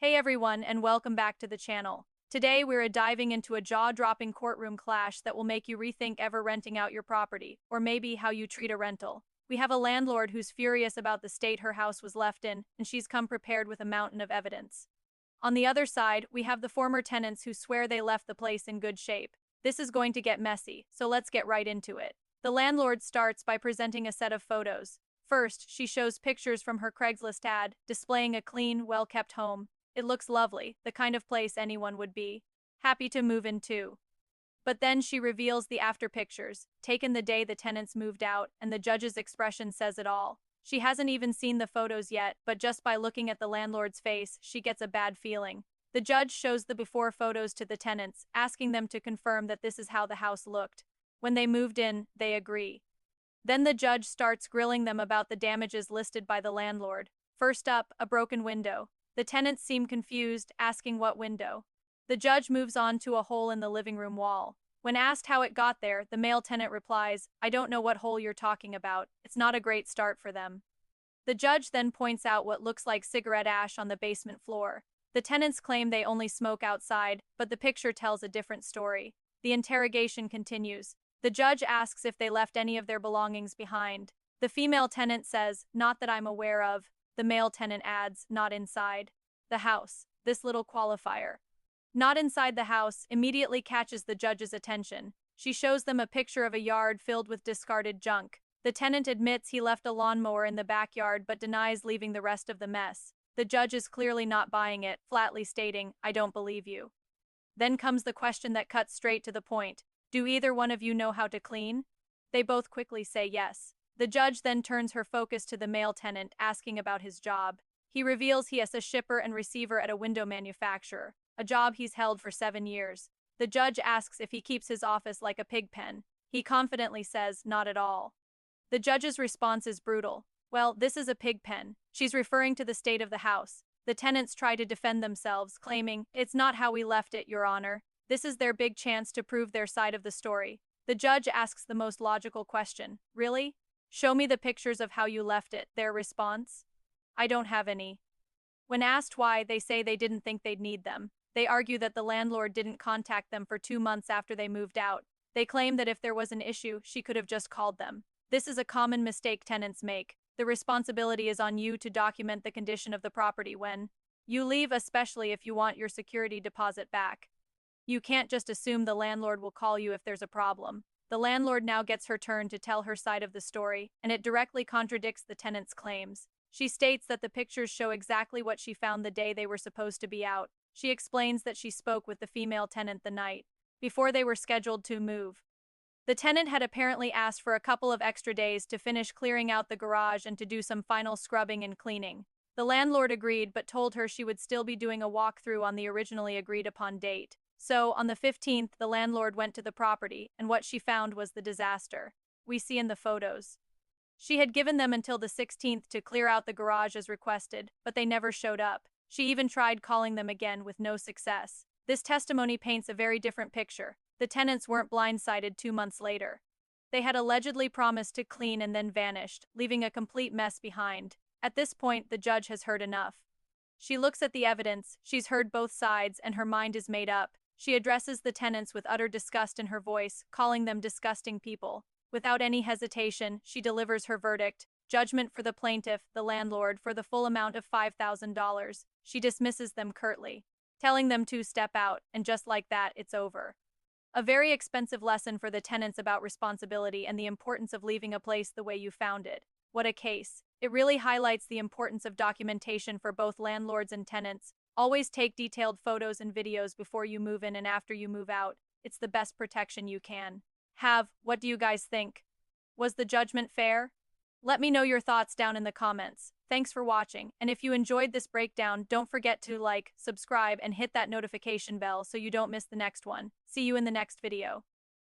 Hey everyone, and welcome back to the channel. Today we're diving into a jaw-dropping courtroom clash that will make you rethink ever renting out your property, or maybe how you treat a rental. We have a landlord who's furious about the state her house was left in, and she's come prepared with a mountain of evidence. On the other side, we have the former tenants who swear they left the place in good shape. This is going to get messy, so let's get right into it. The landlord starts by presenting a set of photos. First, she shows pictures from her Craigslist ad, displaying a clean, well-kept home. It looks lovely, the kind of place anyone would be happy to move into. But then she reveals the after pictures, taken the day the tenants moved out, and the judge's expression says it all. She hasn't even seen the photos yet, but just by looking at the landlord's face, she gets a bad feeling. The judge shows the before photos to the tenants, asking them to confirm that this is how the house looked. When they moved in, they agree. Then the judge starts grilling them about the damages listed by the landlord. First up, a broken window. The tenants seem confused, asking what window. The judge moves on to a hole in the living room wall. When asked how it got there, the male tenant replies, "I don't know what hole you're talking about. It's not a great start for them." The judge then points out what looks like cigarette ash on the basement floor. The tenants claim they only smoke outside, but the picture tells a different story. The interrogation continues. The judge asks if they left any of their belongings behind. The female tenant says, "Not that I'm aware of." The male tenant adds, "Not inside the house." This little qualifier, "not inside the house," immediately catches the judge's attention. She shows them a picture of a yard filled with discarded junk. The tenant admits he left a lawnmower in the backyard but denies leaving the rest of the mess. The judge is clearly not buying it, flatly stating, "I don't believe you." Then comes the question that cuts straight to the point. Do either one of you know how to clean? They both quickly say yes. The judge then turns her focus to the male tenant, asking about his job. He reveals he is a shipper and receiver at a window manufacturer, a job he's held for 7 years. The judge asks if he keeps his office like a pig pen. He confidently says, "Not at all." The judge's response is brutal. "Well, this is a pig pen." She's referring to the state of the house. The tenants try to defend themselves, claiming, "It's not how we left it, Your Honor." This is their big chance to prove their side of the story. The judge asks the most logical question. "Really? Show me the pictures of how you left it." Their response? "I don't have any." When asked why, they say they didn't think they'd need them. They argue that the landlord didn't contact them for 2 months after they moved out. They claim that if there was an issue, she could have just called them. This is a common mistake tenants make. The responsibility is on you to document the condition of the property when you leave, especially if you want your security deposit back. You can't just assume the landlord will call you if there's a problem. The landlord now gets her turn to tell her side of the story, and it directly contradicts the tenant's claims. She states that the pictures show exactly what she found the day they were supposed to be out. She explains that she spoke with the female tenant the night before they were scheduled to move. The tenant had apparently asked for a couple of extra days to finish clearing out the garage and to do some final scrubbing and cleaning. The landlord agreed but told her she would still be doing a walkthrough on the originally agreed upon date. So, on the 15th, the landlord went to the property, and what she found was the disaster we see in the photos. She had given them until the 16th to clear out the garage as requested, but they never showed up. She even tried calling them again with no success. This testimony paints a very different picture. The tenants weren't blindsided 2 months later. They had allegedly promised to clean and then vanished, leaving a complete mess behind. At this point, the judge has heard enough. She looks at the evidence, she's heard both sides, and her mind is made up. She addresses the tenants with utter disgust in her voice, calling them disgusting people. Without any hesitation, she delivers her verdict: judgment for the plaintiff, the landlord, for the full amount of $5,000. She dismisses them curtly, telling them to step out, and just like that, it's over. A very expensive lesson for the tenants about responsibility and the importance of leaving a place the way you found it. What a case. It really highlights the importance of documentation for both landlords and tenants. Always take detailed photos and videos before you move in and after you move out. It's the best protection you can have. What do you guys think? Was the judgment fair? Let me know your thoughts down in the comments. Thanks for watching, and if you enjoyed this breakdown, don't forget to like, subscribe, and hit that notification bell so you don't miss the next one. See you in the next video.